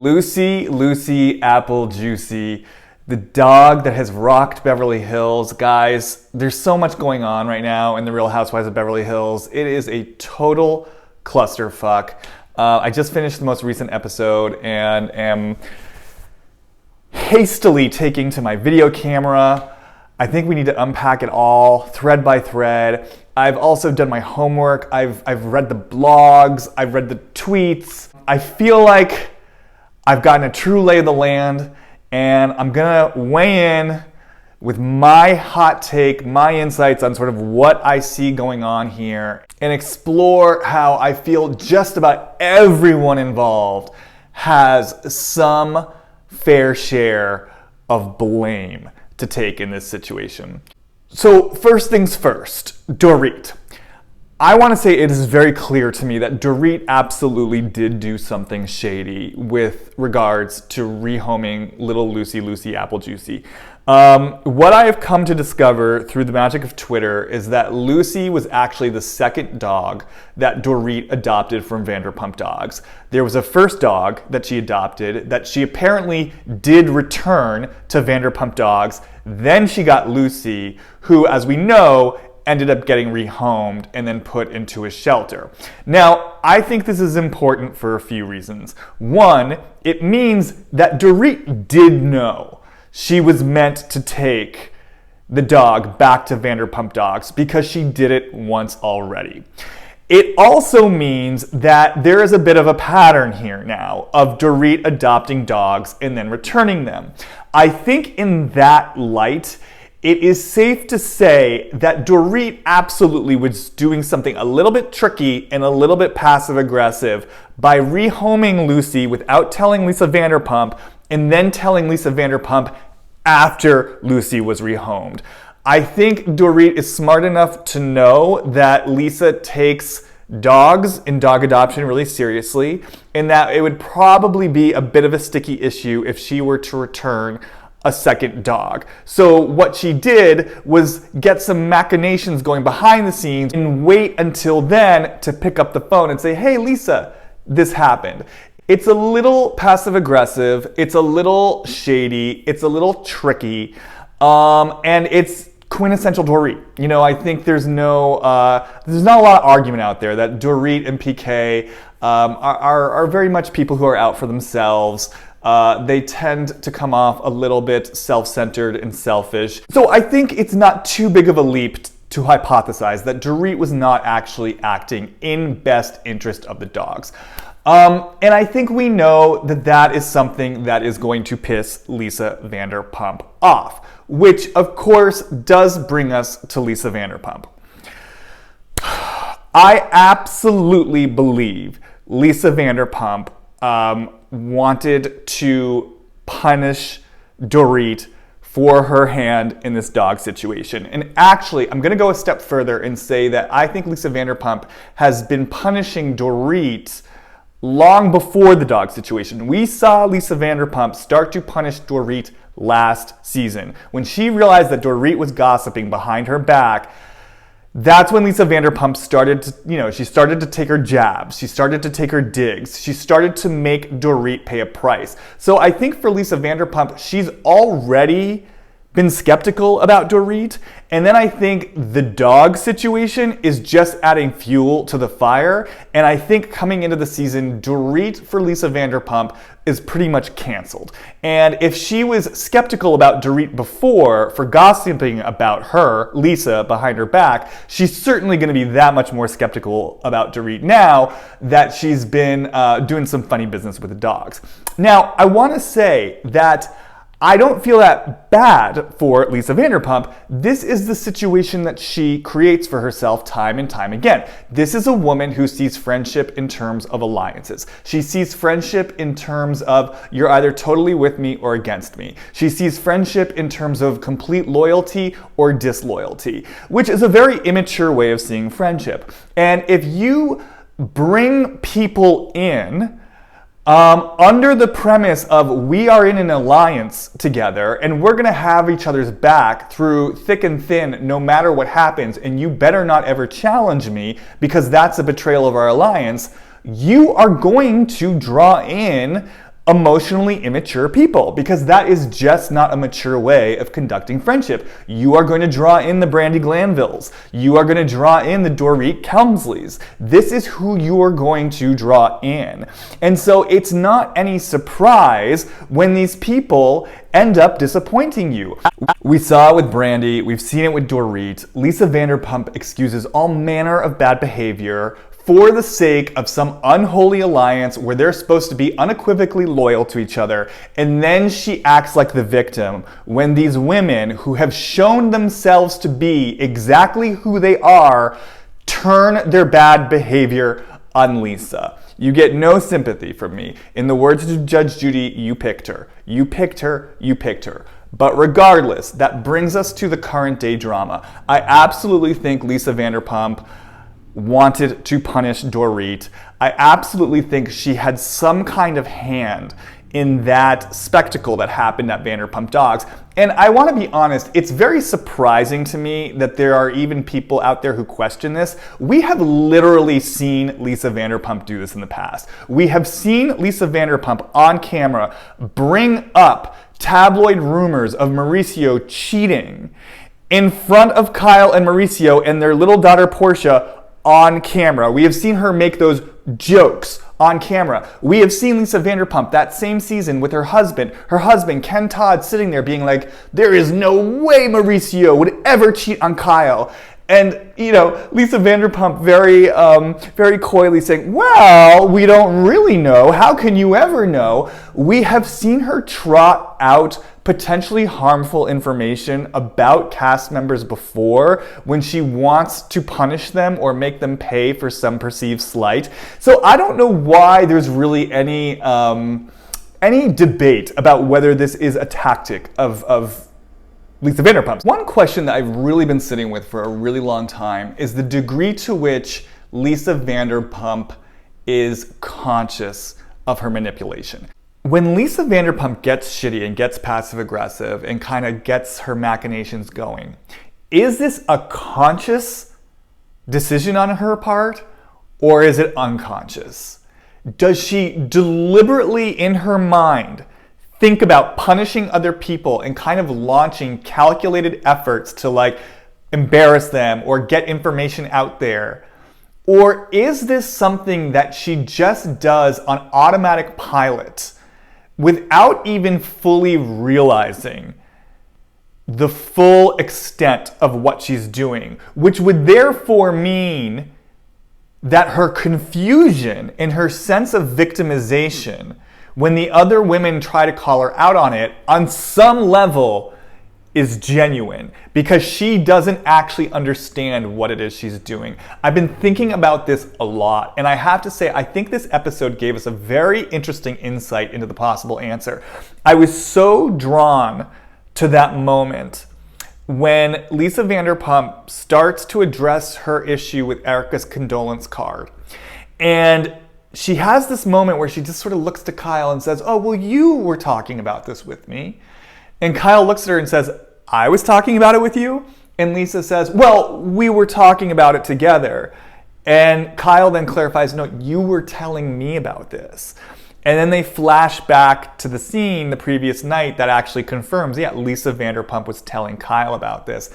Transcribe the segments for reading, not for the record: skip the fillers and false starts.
Lucy, Lucy, Apple Juicy, the dog that has rocked Beverly Hills. Guys, there's so much going on right now in the Real Housewives of Beverly Hills. It is a total clusterfuck. I just finished the most recent episode and am hastily taking to my video camera. I think we need to unpack it all, thread by thread. I've also done my homework. I've read the blogs. I've read the tweets. I feel like I've gotten a true lay of the land, and I'm gonna weigh in with my hot take, my insights on sort of what I see going on here, and explore how I feel just about everyone involved has some fair share of blame to take in this situation. So first things first, Dorit. I want to say it is very clear to me that Dorit absolutely did do something shady with regards to rehoming little Lucy, Lucy, Apple Juicy. What I have come to discover through the magic of Twitter is that Lucy was actually the second dog that Dorit adopted from Vanderpump Dogs. There was a first dog that she adopted that she apparently did return to Vanderpump Dogs. Then she got Lucy, who, as we know, ended up getting rehomed and then put into a shelter. Now, I think this is important for a few reasons. One, it means that Dorit did know she was meant to take the dog back to Vanderpump Dogs because she did it once already. It also means that there is a bit of a pattern here now of Dorit adopting dogs and then returning them. I think in that light, it is safe to say that Dorit absolutely was doing something a little bit tricky and a little bit passive-aggressive by rehoming Lucy without telling Lisa Vanderpump and then telling Lisa Vanderpump after Lucy was rehomed. I think Dorit is smart enough to know that Lisa takes dogs and dog adoption really seriously, and that it would probably be a bit of a sticky issue if she were to return a second dog. So what she did was get some machinations going behind the scenes and wait until then to pick up the phone and say, hey Lisa, this happened. It's a little passive aggressive, it's a little shady, it's a little tricky, and it's quintessential Dorit. You know, I think there's not a lot of argument out there that Dorit and PK are very much people who are out for themselves. They tend to come off a little bit self-centered and selfish. So I think it's not too big of a leap to hypothesize that Dorit was not actually acting in best interest of the dogs. And I think we know that that is something that is going to piss Lisa Vanderpump off, which of course does bring us to Lisa Vanderpump. I absolutely believe Lisa Vanderpump wanted to punish Dorit for her hand in this dog situation. And actually, I'm gonna go a step further and say that I think Lisa Vanderpump has been punishing Dorit long before the dog situation. We saw Lisa Vanderpump start to punish Dorit last season. When she realized that Dorit was gossiping behind her back, that's when Lisa Vanderpump started to, she started to take her jabs. She started to take her digs. She started to make Dorit pay a price. So I think for Lisa Vanderpump, she's already been skeptical about Dorit. And then I think the dog situation is just adding fuel to the fire. And I think coming into the season, Dorit for Lisa Vanderpump is pretty much canceled. And if she was skeptical about Dorit before for gossiping about her, Lisa, behind her back, she's certainly going to be that much more skeptical about Dorit now that she's been doing some funny business with the dogs. Now, I want to say that I don't feel that bad for Lisa Vanderpump. This is the situation that she creates for herself time and time again. This is a woman who sees friendship in terms of alliances. She sees friendship in terms of you're either totally with me or against me. She sees friendship in terms of complete loyalty or disloyalty, which is a very immature way of seeing friendship. And if you bring people in under the premise of we are in an alliance together and we're gonna have each other's back through thick and thin no matter what happens, and you better not ever challenge me because that's a betrayal of our alliance, you are going to draw in emotionally immature people, because that is just not a mature way of conducting friendship. You are going to draw in the Brandi Glanvilles. You are going to draw in the Dorit Kemsleys. This is who you are going to draw in. And so it's not any surprise when these people end up disappointing you. We saw it with Brandi, we've seen it with Dorit. Lisa Vanderpump excuses all manner of bad behavior for the sake of some unholy alliance where they're supposed to be unequivocally loyal to each other, and then she acts like the victim when these women who have shown themselves to be exactly who they are turn their bad behavior on Lisa. You get no sympathy from me. In the words of Judge Judy, you picked her. You picked her, you picked her. But regardless, that brings us to the current day drama. I absolutely think Lisa Vanderpump wanted to punish Dorit. I absolutely think she had some kind of hand in that spectacle that happened at Vanderpump Dogs. And I want to be honest, it's very surprising to me that there are even people out there who question this. We have literally seen Lisa Vanderpump do this in the past. We have seen Lisa Vanderpump on camera bring up tabloid rumors of Mauricio cheating in front of Kyle and Mauricio and their little daughter Portia on camera. We have seen her make those jokes on camera. We have seen Lisa Vanderpump that same season with her husband Ken Todd, sitting there being like, there is no way Mauricio would ever cheat on Kyle. And, you know, Lisa Vanderpump very coyly saying, well, we don't really know. How can you ever know? We have seen her trot out potentially harmful information about cast members before when she wants to punish them or make them pay for some perceived slight. So I don't know why there's really any debate about whether this is a tactic of Lisa Vanderpump. One question that I've really been sitting with for a really long time is the degree to which Lisa Vanderpump is conscious of her manipulation. When Lisa Vanderpump gets shitty and gets passive aggressive and kind of gets her machinations going, is this a conscious decision on her part, or is it unconscious? Does she deliberately in her mind think about punishing other people and kind of launching calculated efforts to like embarrass them or get information out there? Or is this something that she just does on automatic pilot without even fully realizing the full extent of what she's doing, which would therefore mean that her confusion and her sense of victimization when the other women try to call her out on it, on some level, is genuine because she doesn't actually understand what it is she's doing. I've been thinking about this a lot, and I have to say, I think this episode gave us a very interesting insight into the possible answer. I was so drawn to that moment when Lisa Vanderpump starts to address her issue with Erika's condolence card. And she has this moment where she just sort of looks to Kyle and says, oh, well, you were talking about this with me. And Kyle looks at her and says, I was talking about it with you? And Lisa says, well, we were talking about it together. And Kyle then clarifies, no, you were telling me about this. And then they flash back to the scene the previous night that actually confirms, yeah, Lisa Vanderpump was telling Kyle about this.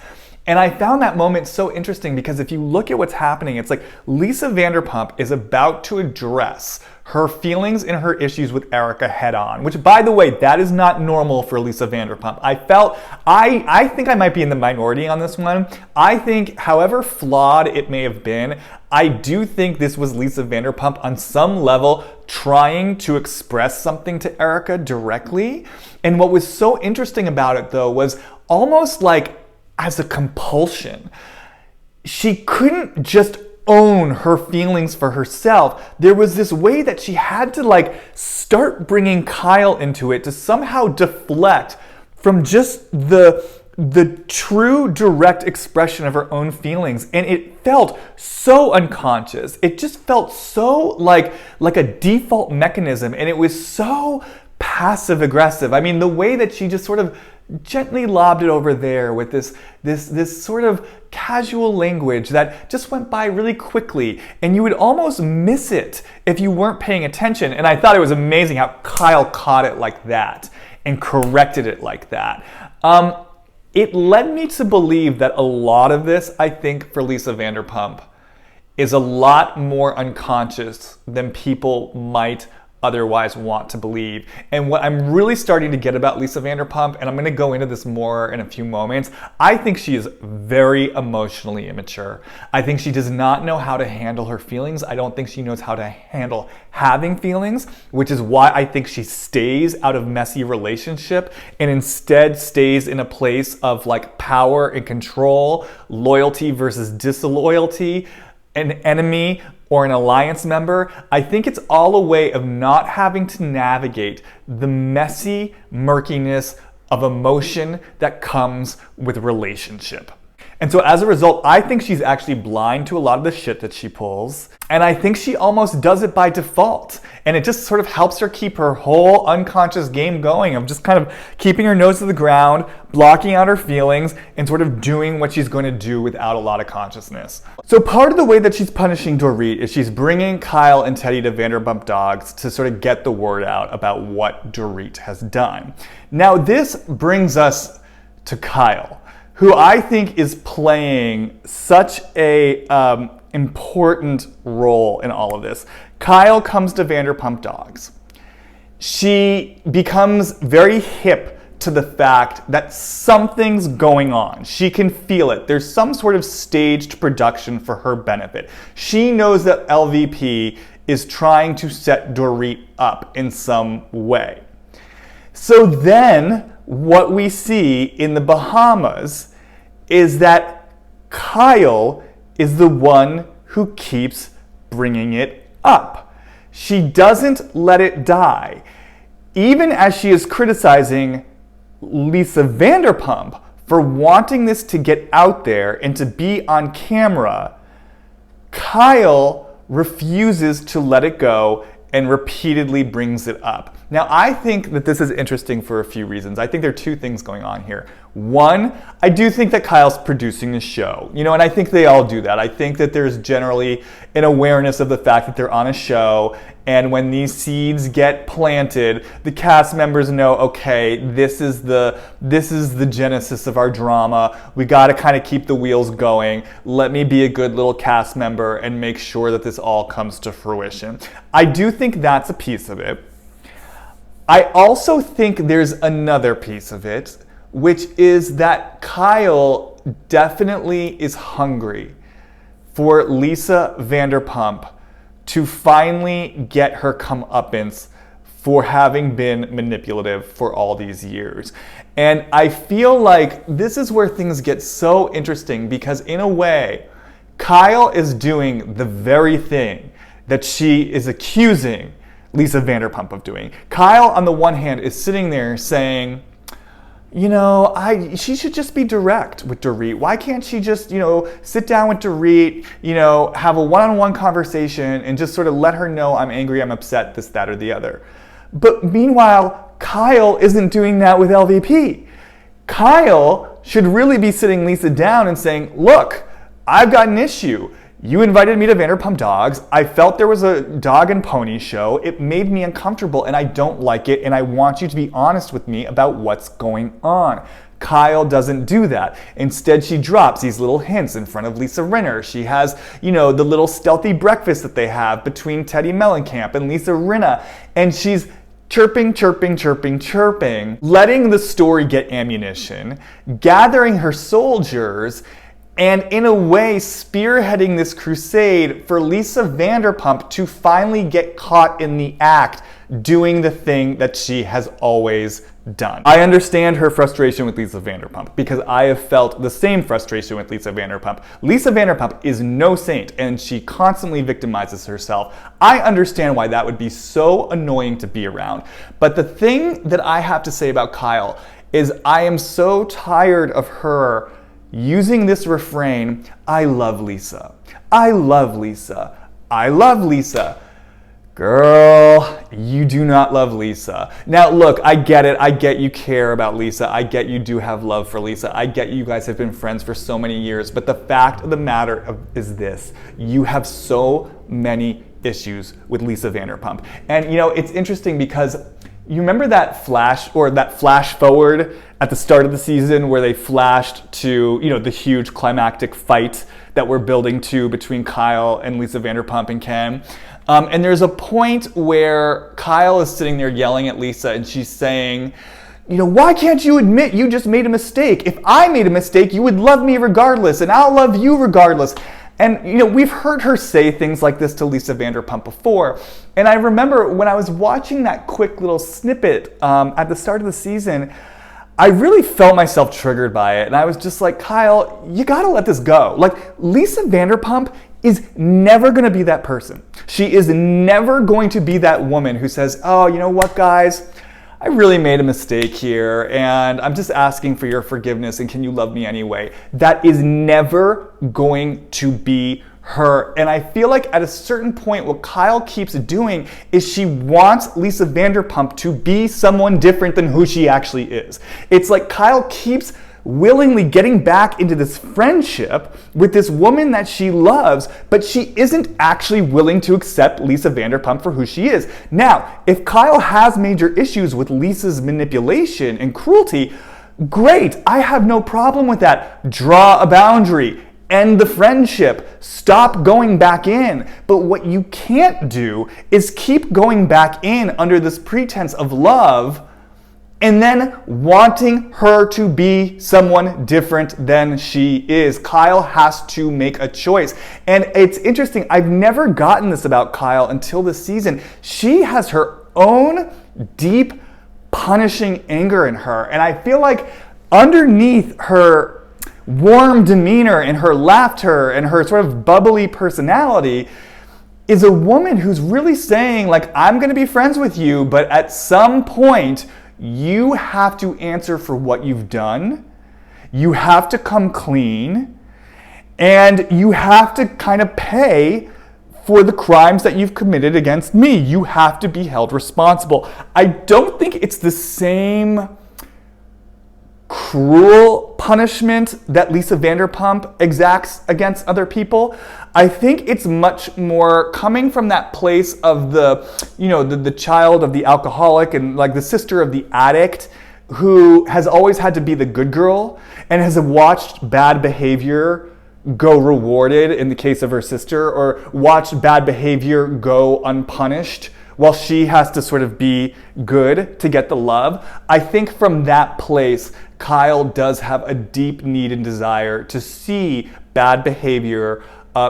And I found that moment so interesting because if you look at what's happening, it's like Lisa Vanderpump is about to address her feelings and her issues with Erika head on, which, by the way, that is not normal for Lisa Vanderpump. I think I might be in the minority on this one. I think, however flawed it may have been, I do think this was Lisa Vanderpump on some level trying to express something to Erika directly. And what was so interesting about it, though, was almost like as a compulsion. She couldn't just own her feelings for herself. There was this way that she had to like start bringing Kyle into it to somehow deflect from just the true direct expression of her own feelings. And it felt so unconscious. It just felt so like a default mechanism, and it was so passive aggressive. I mean, the way that she just sort of gently lobbed it over there with this sort of casual language that just went by really quickly, and you would almost miss it if you weren't paying attention. And I thought it was amazing how Kyle caught it like that and corrected it like that. It led me to believe that a lot of this, I think, for Lisa Vanderpump is a lot more unconscious than people might otherwise want to believe. And what I'm really starting to get about Lisa Vanderpump, and I'm going to go into this more in a few moments, I think she is very emotionally immature. I think she does not know how to handle her feelings. I don't think she knows how to handle having feelings, which is why I think she stays out of messy relationship and instead stays in a place of like power and control, loyalty versus disloyalty, an enemy or an alliance member. I think it's all a way of not having to navigate the messy murkiness of emotion that comes with relationship. And so as a result, I think she's actually blind to a lot of the shit that she pulls. And I think she almost does it by default. And it just sort of helps her keep her whole unconscious game going of just kind of keeping her nose to the ground, blocking out her feelings, and sort of doing what she's going to do without a lot of consciousness. So part of the way that she's punishing Dorit is she's bringing Kyle and Teddy to Vanderpump Dogs to sort of get the word out about what Dorit has done. Now this brings us to Kyle, who I think is playing such a important role in all of this. Kyle comes to Vanderpump Dogs. She becomes very hip to the fact that something's going on. She can feel it. There's some sort of staged production for her benefit. She knows that LVP is trying to set Dorit up in some way. So then what we see in the Bahamas is that Kyle is the one who keeps bringing it up. She doesn't let it die. Even as she is criticizing Lisa Vanderpump for wanting this to get out there and to be on camera, Kyle refuses to let it go and repeatedly brings it up. Now, I think that this is interesting for a few reasons. I think there are two things going on here. One, I do think that Kyle's producing the show, and I think they all do that. I think that there's generally an awareness of the fact that they're on a show, and when these seeds get planted, the cast members know, okay, this is the genesis of our drama. We got to kind of keep the wheels going. Let me be a good little cast member and make sure that this all comes to fruition. I do think that's a piece of it. I also think there's another piece of it, which is that Kyle definitely is hungry for Lisa Vanderpump to finally get her comeuppance for having been manipulative for all these years. And I feel like this is where things get so interesting because in a way, Kyle is doing the very thing that she is accusing Lisa Vanderpump of doing. Kyle, on the one hand, is sitting there saying, she should just be direct with Dorit. Why can't she just, sit down with Dorit, have a one-on-one conversation and just sort of let her know I'm angry, I'm upset, this, that, or the other. But meanwhile, Kyle isn't doing that with LVP. Kyle should really be sitting Lisa down and saying, look, I've got an issue. You invited me to Vanderpump Dogs. I felt there was a dog and pony show. It made me uncomfortable and I don't like it and I want you to be honest with me about what's going on. Kyle doesn't do that. Instead, she drops these little hints in front of Lisa Rinna. She has, the little stealthy breakfast that they have between Teddy Mellencamp and Lisa Rinna. And she's chirping, letting the story get ammunition, gathering her soldiers, and in a way spearheading this crusade for Lisa Vanderpump to finally get caught in the act doing the thing that she has always done. I understand her frustration with Lisa Vanderpump because I have felt the same frustration with Lisa Vanderpump. Lisa Vanderpump is no saint and she constantly victimizes herself. I understand why that would be so annoying to be around. But the thing that I have to say about Kyle is I am so tired of her using this refrain, I love Lisa, I love Lisa, I love Lisa. Girl, you do not love Lisa. Now, look, I get it. I get you care about Lisa. I get you do have love for Lisa. I get you guys have been friends for so many years. But the fact of the matter is this. You have so many issues with Lisa Vanderpump. And, you know, it's interesting because you remember that flash forward at the start of the season where they flashed to, you know, the huge climactic fight that we're building to between Kyle and Lisa Vanderpump and Ken. And there's a point where Kyle is sitting there yelling at Lisa and she's saying, you know, why can't you admit you just made a mistake? If I made a mistake, you would love me regardless and I'll love you regardless. And, you know, we've heard her say things like this to Lisa Vanderpump before. And I remember when I was watching that quick little snippet at the start of the season, I really felt myself triggered by it. And I was just like, Kyle, you gotta let this go. Like, Lisa Vanderpump is never gonna be that person. She is never going to be that woman who says, oh, you know what, guys? I really made a mistake here and I'm just asking for your forgiveness and can you love me anyway? That is never going to be her. And I feel like at a certain point what Kyle keeps doing is she wants Lisa Vanderpump to be someone different than who she actually is. It's like Kyle keeps willingly getting back into this friendship with this woman that she loves, but she isn't actually willing to accept Lisa Vanderpump for who she is. Now, if Kyle has major issues with Lisa's manipulation and cruelty, great, I have no problem with that. Draw a boundary, end the friendship, stop going back in. But what you can't do is keep going back in under this pretense of love and then wanting her to be someone different than she is. Kyle has to make a choice. And it's interesting, I've never gotten this about Kyle until this season. She has her own deep, punishing anger in her. And I feel like underneath her warm demeanor and her laughter and her sort of bubbly personality is a woman who's really saying, like, I'm gonna be friends with you, but at some point, you have to answer for what you've done. You have to come clean. And you have to kind of pay for the crimes that you've committed against me. You have to be held responsible. I don't think it's the same cruel punishment that Lisa Vanderpump exacts against other people. I think it's much more coming from that place of the child of the alcoholic and like the sister of the addict who has always had to be the good girl and has watched bad behavior go rewarded in the case of her sister, or watched bad behavior go unpunished while she has to sort of be good to get the love. I think from that place, Kyle does have a deep need and desire to see bad behavior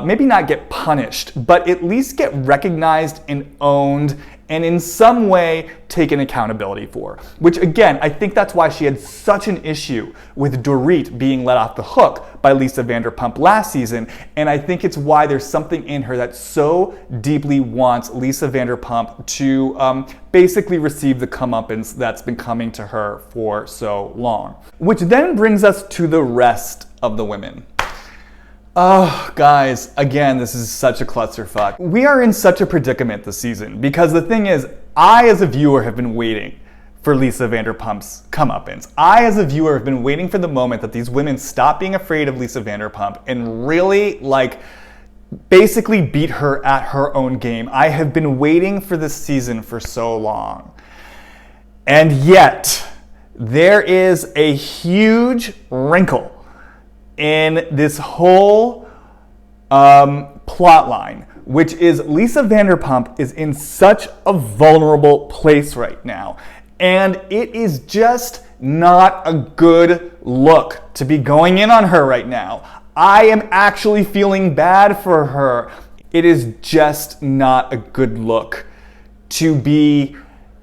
maybe not get punished, but at least get recognized and owned and in some way taken accountability for. Which again, I think that's why she had such an issue with Dorit being let off the hook by Lisa Vanderpump last season. And I think it's why there's something in her that so deeply wants Lisa Vanderpump to basically receive the comeuppance that's been coming to her for so long. Which then brings us to the rest of the women. Oh, guys, again, this is such a clusterfuck. We are in such a predicament this season because the thing is, I as a viewer have been waiting for Lisa Vanderpump's comeuppance. I as a viewer have been waiting for the moment that these women stop being afraid of Lisa Vanderpump and really, like, basically beat her at her own game. I have been waiting for this season for so long. And yet, there is a huge wrinkle in this whole plot line, which is Lisa Vanderpump is in such a vulnerable place right now. And it is just not a good look to be going in on her right now. I am actually feeling bad for her. It is just not a good look to be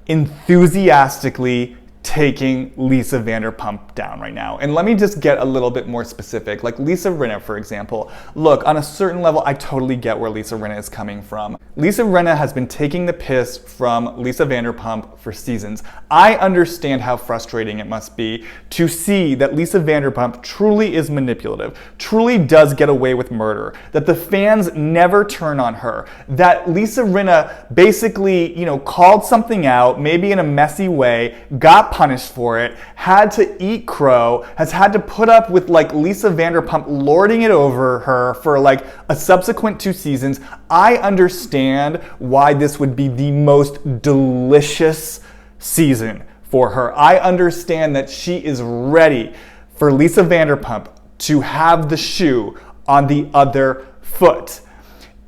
enthusiastically taking Lisa Vanderpump down right now. And let me just get a little bit more specific. Like Lisa Rinna, for example. Look, on a certain level, I totally get where Lisa Rinna is coming from. Lisa Rinna has been taking the piss from Lisa Vanderpump for seasons. I understand how frustrating it must be to see that Lisa Vanderpump truly is manipulative, truly does get away with murder, that the fans never turn on her, that Lisa Rinna basically, called something out, maybe in a messy way, got punished for it, had to eat crow, has had to put up with Lisa Vanderpump lording it over her for a subsequent 2 seasons. I understand why this would be the most delicious season for her. I understand that she is ready for Lisa Vanderpump to have the shoe on the other foot.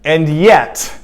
And yet,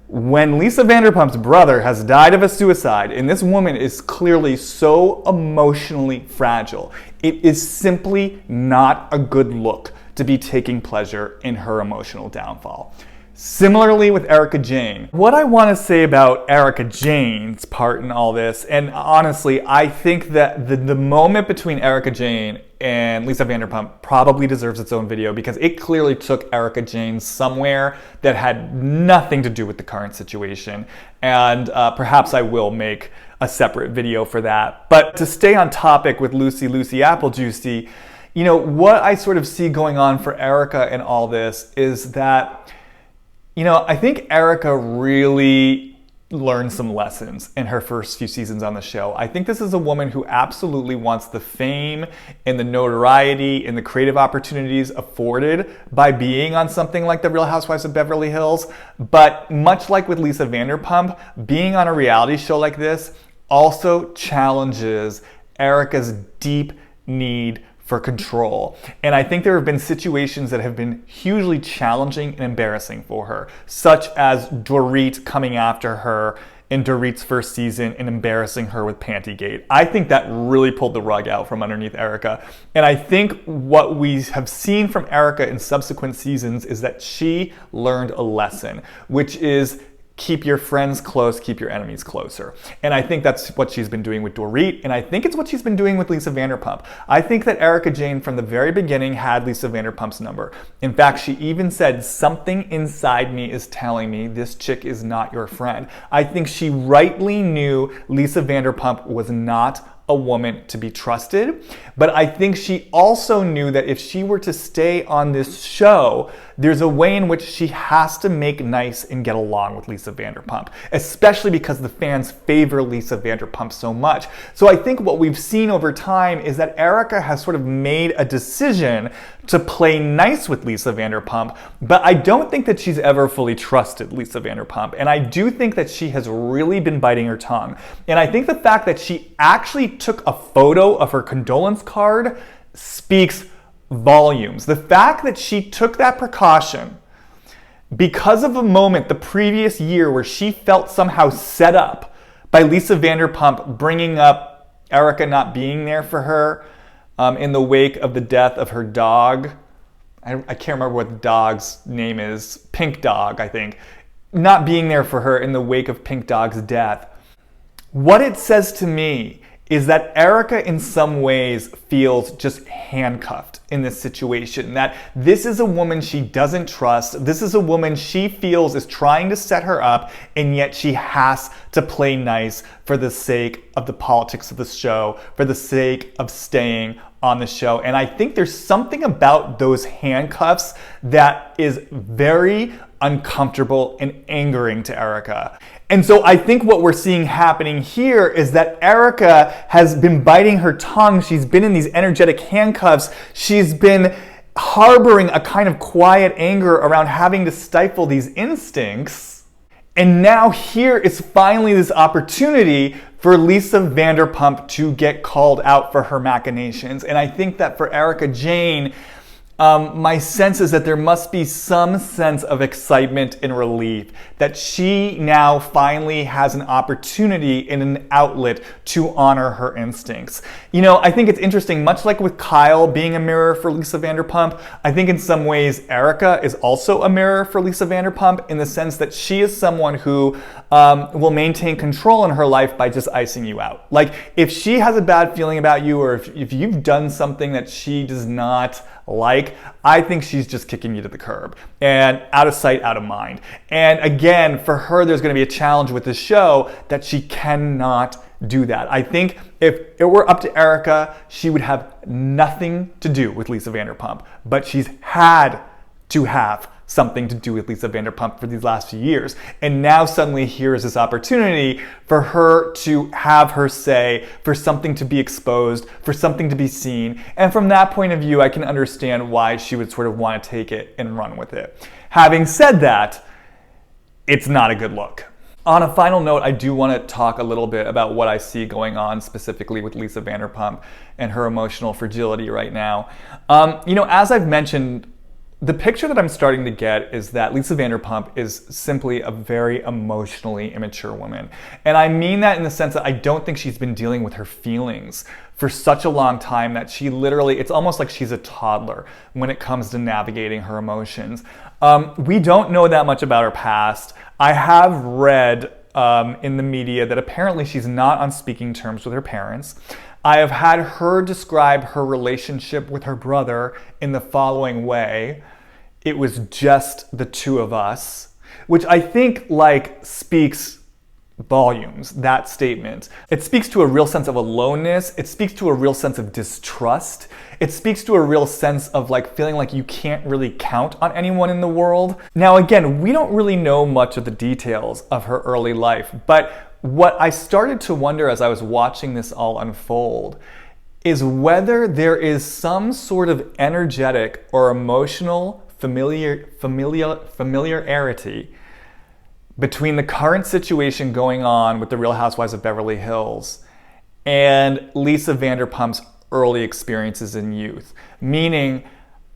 when Lisa Vanderpump's brother has died of a suicide, and this woman is clearly so emotionally fragile, it is simply not a good look to be taking pleasure in her emotional downfall. Similarly with Erika Jayne. What I want to say about Erika Jayne's part in all this, and honestly, I think that the moment between Erika Jayne and Lisa Vanderpump probably deserves its own video because it clearly took Erika Jayne somewhere that had nothing to do with the current situation. And perhaps I will make a separate video for that. But to stay on topic with Lucy Apple Juicy, what I sort of see going on for Erika in all this is that I think Erika really learned some lessons in her first few seasons on the show. I think this is a woman who absolutely wants the fame and the notoriety and the creative opportunities afforded by being on something like The Real Housewives of Beverly Hills. But much like with Lisa Vanderpump, being on a reality show like this also challenges Erika's deep need for control. And I think there have been situations that have been hugely challenging and embarrassing for her, such as Dorit coming after her in Dorit's first season and embarrassing her with Pantygate. I think that really pulled the rug out from underneath Erika. And I think what we have seen from Erika in subsequent seasons is that she learned a lesson, which is keep your friends close, keep your enemies closer. And I think that's what she's been doing with Dorit, and I think it's what she's been doing with Lisa Vanderpump. I think that Erika Jayne from the very beginning had Lisa Vanderpump's number. In fact, she even said, something inside me is telling me this chick is not your friend. I think she rightly knew Lisa Vanderpump was not a woman to be trusted, but I think she also knew that if she were to stay on this show, there's a way in which she has to make nice and get along with Lisa Vanderpump, especially because the fans favor Lisa Vanderpump so much. So I think what we've seen over time is that Erika has sort of made a decision to play nice with Lisa Vanderpump, but I don't think that she's ever fully trusted Lisa Vanderpump. And I do think that she has really been biting her tongue. And I think the fact that she actually took a photo of her condolence card speaks volumes. The fact that she took that precaution because of a moment the previous year where she felt somehow set up by Lisa Vanderpump bringing up Erika not being there for her in the wake of the death of her dog. I can't remember what the dog's name is. Pink Dog, I think. Not being there for her in the wake of Pink Dog's death. What it says to me is that Erika in some ways feels just handcuffed in this situation, that this is a woman she doesn't trust, this is a woman she feels is trying to set her up, and yet she has to play nice for the sake of the politics of the show, for the sake of staying on the show. And I think there's something about those handcuffs that is very uncomfortable and angering to Erika. And so I think what we're seeing happening here is that Erika has been biting her tongue. She's been in these energetic handcuffs. She's been harboring a kind of quiet anger around having to stifle these instincts. And now here is finally this opportunity for Lisa Vanderpump to get called out for her machinations. And I think that for Erika Jayne, my sense is that there must be some sense of excitement and relief that she now finally has an opportunity and an outlet to honor her instincts. You know, I think it's interesting, much like with Kyle being a mirror for Lisa Vanderpump, I think in some ways Erika is also a mirror for Lisa Vanderpump in the sense that she is someone who will maintain control in her life by just icing you out. Like, if she has a bad feeling about you, or if you've done something that she does not like, I think she's just kicking you to the curb and out of sight, out of mind. And again, for her, there's going to be a challenge with this show that she cannot do that. I think if it were up to Erika, she would have nothing to do with Lisa Vanderpump, but she's had to have something to do with Lisa Vanderpump for these last few years. And now suddenly here is this opportunity for her to have her say, for something to be exposed, for something to be seen. And from that point of view, I can understand why she would sort of want to take it and run with it. Having said that, it's not a good look. On a final note, I do want to talk a little bit about what I see going on specifically with Lisa Vanderpump and her emotional fragility right now. You know, as I've mentioned, the picture that I'm starting to get is that Lisa Vanderpump is simply a very emotionally immature woman. And I mean that in the sense that I don't think she's been dealing with her feelings for such a long time that she literally, it's almost like she's a toddler when it comes to navigating her emotions. We don't know that much about her past. I have read in the media that apparently she's not on speaking terms with her parents. I have had her describe her relationship with her brother in the following way: it was just the two of us, which I think speaks volumes, that statement. It speaks to a real sense of aloneness. It speaks to a real sense of distrust. It speaks to a real sense of feeling like you can't really count on anyone in the world. Now, again, we don't really know much of the details of her early life, but what I started to wonder as I was watching this all unfold is whether there is some sort of energetic or emotional familiarity between the current situation going on with the Real Housewives of Beverly Hills and Lisa Vanderpump's early experiences in youth. Meaning,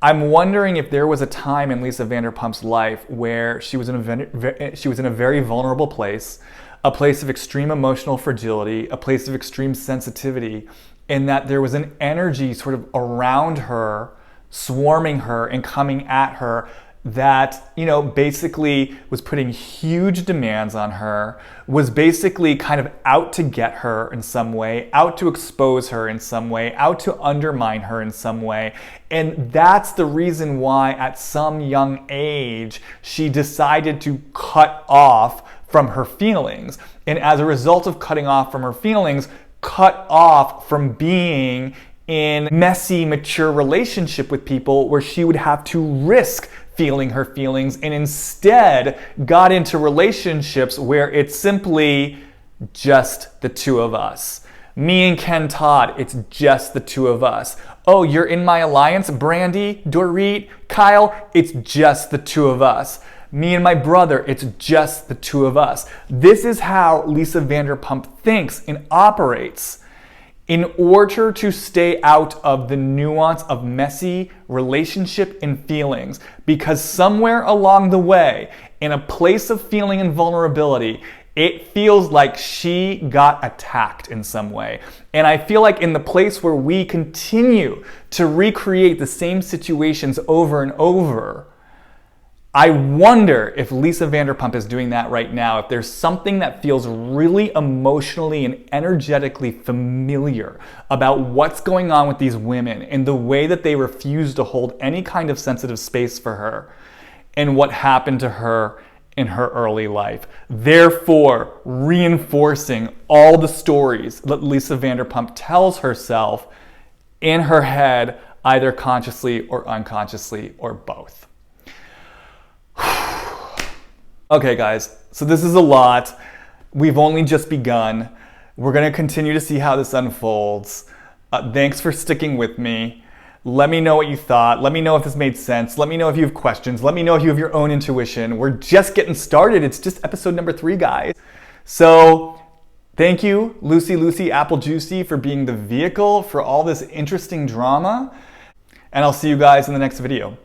I'm wondering if there was a time in Lisa Vanderpump's life where she was in a very vulnerable place, a place of extreme emotional fragility, a place of extreme sensitivity, and that there was an energy sort of around her, swarming her and coming at her that, you know, basically was putting huge demands on her, was basically kind of out to get her in some way, out to expose her in some way, out to undermine her in some way. And that's the reason why at some young age, she decided to cut off from her feelings. And as a result of cutting off from her feelings, cut off from being in messy, mature relationship with people where she would have to risk feeling her feelings, and instead got into relationships where it's simply just the two of us. Me and Ken Todd, it's just the two of us. Oh, you're in my alliance, Brandy, Dorit, Kyle, it's just the two of us. Me and my brother, it's just the two of us. This is how Lisa Vanderpump thinks and operates in order to stay out of the nuance of messy relationship and feelings. Because somewhere along the way, in a place of feeling and vulnerability, it feels like she got attacked in some way. And I feel like in the place where we continue to recreate the same situations over and over, I wonder if Lisa Vanderpump is doing that right now, if there's something that feels really emotionally and energetically familiar about what's going on with these women and the way that they refuse to hold any kind of sensitive space for her and what happened to her in her early life. Therefore, reinforcing all the stories that Lisa Vanderpump tells herself in her head, either consciously or unconsciously or both. Okay guys, so this is a lot. We've only just begun. We're gonna continue to see how this unfolds. Thanks for sticking with me. Let me know what you thought. Let me know if this made sense. Let me know if you have questions. Let me know if you have your own intuition. We're just getting started. It's just episode number 3, guys. So thank you, Lucy Apple Juicy, for being the vehicle for all this interesting drama. and I'll see you guys in the next video.